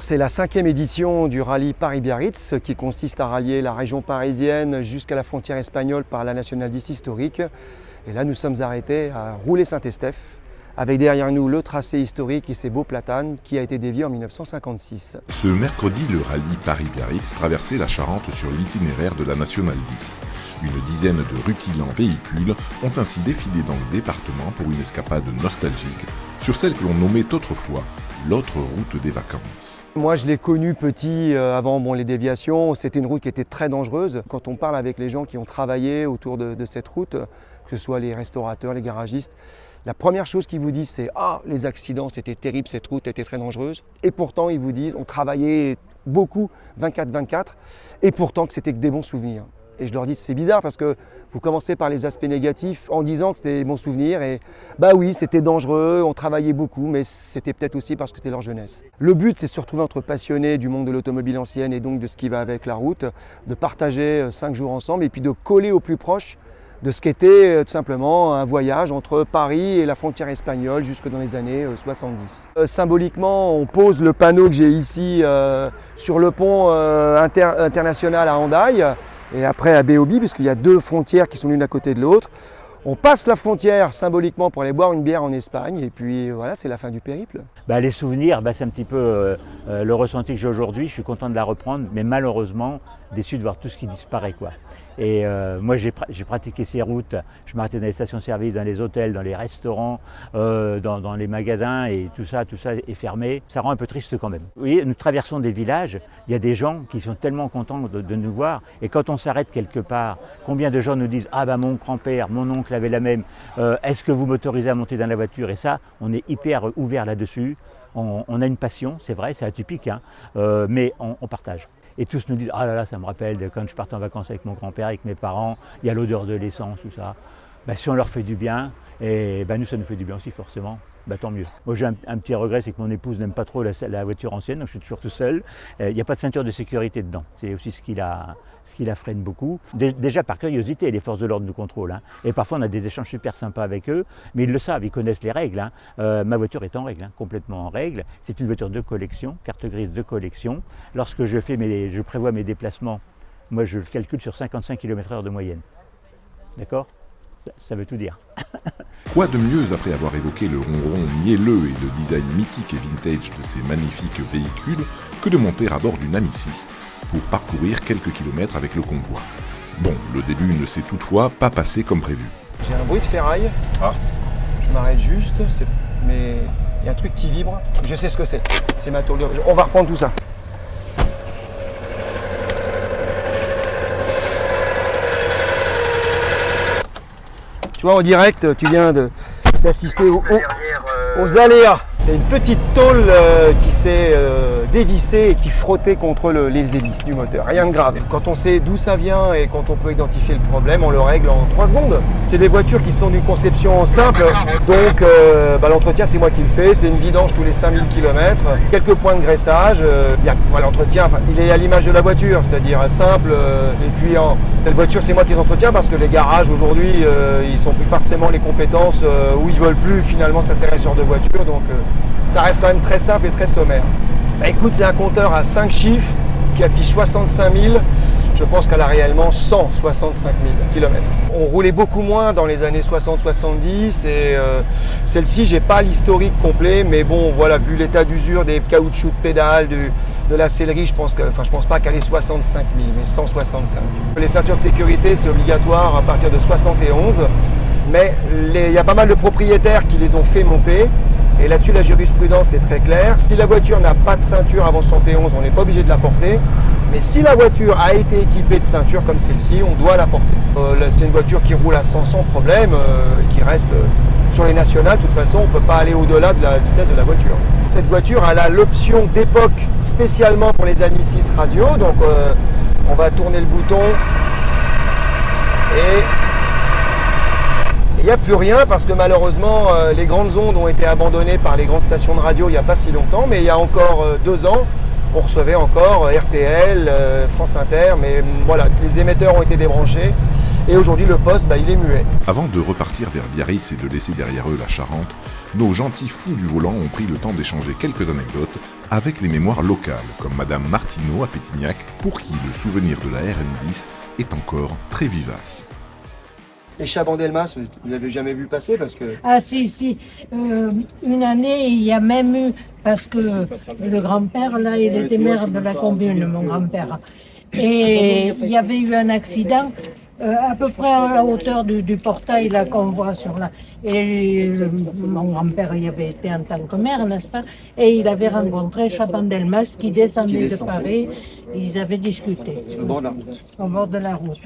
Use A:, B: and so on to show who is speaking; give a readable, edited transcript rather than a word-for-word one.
A: C'est la 5e édition du rallye Paris-Biarritz qui consiste à rallier la région parisienne jusqu'à la frontière espagnole par la Nationale 10 historique. Et là, nous sommes arrêtés à Roulet-Saint-Estèphe, avec derrière nous le tracé historique et ses beaux platanes qui a été dévié en 1956.
B: Ce mercredi, le rallye Paris-Biarritz traversait la Charente sur l'itinéraire de la Nationale 10. Une dizaine de rutilants véhicules ont ainsi défilé dans le département pour une escapade nostalgique sur celle que l'on nommait autrefois l'autre route des vacances.
A: Moi, je l'ai connue petit avant les déviations. C'était une route qui était très dangereuse. Quand on parle avec les gens qui ont travaillé autour de cette route, que ce soit les restaurateurs, les garagistes, la première chose qu'ils vous disent, c'est « Ah, les accidents, c'était terrible, cette route était très dangereuse ». Et pourtant, ils vous disent « On travaillait beaucoup, 24/24, et pourtant que c'était que des bons souvenirs ». Et je leur dis, c'est bizarre parce que vous commencez par les aspects négatifs en disant que c'était des bons souvenirs. Et bah oui, c'était dangereux, on travaillait beaucoup, mais c'était peut-être aussi parce que c'était leur jeunesse. Le but, c'est de se retrouver entre passionnés du monde de l'automobile ancienne et donc de ce qui va avec la route, de partager 5 jours ensemble et puis de coller au plus proche de ce qu'était tout simplement un voyage entre Paris et la frontière espagnole jusque dans les années 70. Symboliquement, on pose le panneau que j'ai ici sur le pont international à Hendaye et après à Béobi, puisqu'il y a 2 frontières qui sont l'une à côté de l'autre. On passe la frontière symboliquement pour aller boire une bière en Espagne et puis voilà, c'est la fin du périple.
C: Les souvenirs, c'est un petit peu le ressenti que j'ai aujourd'hui. Je suis content de la reprendre, mais malheureusement déçu de voir tout ce qui disparaît, quoi. Et moi j'ai pratiqué ces routes, je m'arrêtais dans les stations-service, dans les hôtels, dans les restaurants, dans les magasins et tout ça est fermé. Ça rend un peu triste quand même. Vous voyez, nous traversons des villages, il y a des gens qui sont tellement contents de nous voir et quand on s'arrête quelque part, combien de gens nous disent « Ah mon grand-père, mon oncle avait la même, est-ce que vous m'autorisez à monter dans la voiture ?» Et ça, on est hyper ouvert là-dessus. On a une passion, c'est vrai, c'est atypique, mais on partage. Et tous nous disent « Ah là là, ça me rappelle de quand je partais en vacances avec mon grand-père, avec mes parents, il y a l'odeur de l'essence, tout ça. » Si on leur fait du bien, et nous ça nous fait du bien aussi forcément, tant mieux. Moi j'ai un petit regret, c'est que mon épouse n'aime pas trop la voiture ancienne, donc je suis toujours tout seul. Il n'y a pas de ceinture de sécurité dedans, c'est aussi ce qui la freine beaucoup. Déjà par curiosité, les forces de l'ordre nous contrôlent. Et parfois on a des échanges super sympas avec eux, mais ils le savent, ils connaissent les règles. Ma voiture est en règle, complètement en règle. C'est une voiture de collection, carte grise de collection. Lorsque je prévois mes déplacements, moi je le calcule sur 55 km/h de moyenne. D'accord ? Ça veut tout dire.
B: Quoi de mieux après avoir évoqué le ronron mielleux et le design mythique et vintage de ces magnifiques véhicules que de monter à bord d'une Ami 6 pour parcourir quelques kilomètres avec le convoi. Bon, le début ne s'est toutefois pas passé comme prévu.
A: J'ai un bruit de ferraille. Ah. Je m'arrête juste, mais il y a un truc qui vibre. Je sais ce que c'est. C'est ma tôle de... On va reprendre tout ça. Tu vois, en direct, tu viens d'assister aux aléas. C'est une petite tôle qui s'est dévissée et qui frottait contre les hélices du moteur. Rien de grave. Quand on sait d'où ça vient et quand on peut identifier le problème, on le règle en 3 secondes. C'est des voitures qui sont d'une conception simple, donc l'entretien c'est moi qui le fais. C'est une vidange tous les 5000 km, quelques points de graissage. L'entretien, il est à l'image de la voiture, c'est-à-dire simple. Et puis telle voiture, c'est moi qui les entretiens parce que les garages aujourd'hui, ils sont plus forcément les compétences où ils veulent plus finalement s'intéresser sur de voitures. Donc ça reste quand même très simple et très sommaire. Écoute, c'est un compteur à 5 chiffres qui affiche 65 000. Je pense qu'elle a réellement 165 000 km. On roulait beaucoup moins dans les années 60-70 et celle-ci, j'ai pas l'historique complet, mais bon, voilà, vu l'état d'usure des caoutchoucs de pédale, de la sellerie, je pense pas qu'elle ait 65 000, mais 165 000. Les ceintures de sécurité, c'est obligatoire à partir de 71, mais il y a pas mal de propriétaires qui les ont fait monter. Et là-dessus, la jurisprudence est très claire. Si la voiture n'a pas de ceinture avant 71, on n'est pas obligé de la porter. Mais si la voiture a été équipée de ceinture comme celle-ci, on doit la porter. C'est une voiture qui roule à 100 sans problème, qui reste sur les nationales. De toute façon, on ne peut pas aller au-delà de la vitesse de la voiture. Cette voiture, elle a l'option d'époque spécialement pour les Ami 6 radio. Donc, on va tourner le bouton et il n'y a plus rien parce que malheureusement les grandes ondes ont été abandonnées par les grandes stations de radio il n'y a pas si longtemps, mais il y a encore 2 ans, on recevait encore RTL, France Inter, mais voilà, les émetteurs ont été débranchés et aujourd'hui le poste, il est muet.
B: Avant de repartir vers Biarritz et de laisser derrière eux la Charente, nos gentils fous du volant ont pris le temps d'échanger quelques anecdotes avec les mémoires locales, comme Madame Martineau à Pétignac, pour qui le souvenir de la RN10 est encore très vivace.
A: Et Chabandelmas, vous ne l'avez jamais vu passer parce que...
D: Ah si, une année, il y a même eu, parce que le grand-père, là, il était maire de la commune, mon grand-père. Et il y avait eu un accident, à peu près à la hauteur du portail là qu'on voit sur là. Et mon grand-père y avait été en tant que maire, n'est-ce pas? Et il avait rencontré Chabandelmas qui descendait de Paris. Ils avaient discuté.
A: Sur le bord de la route.
D: Au bord de la route.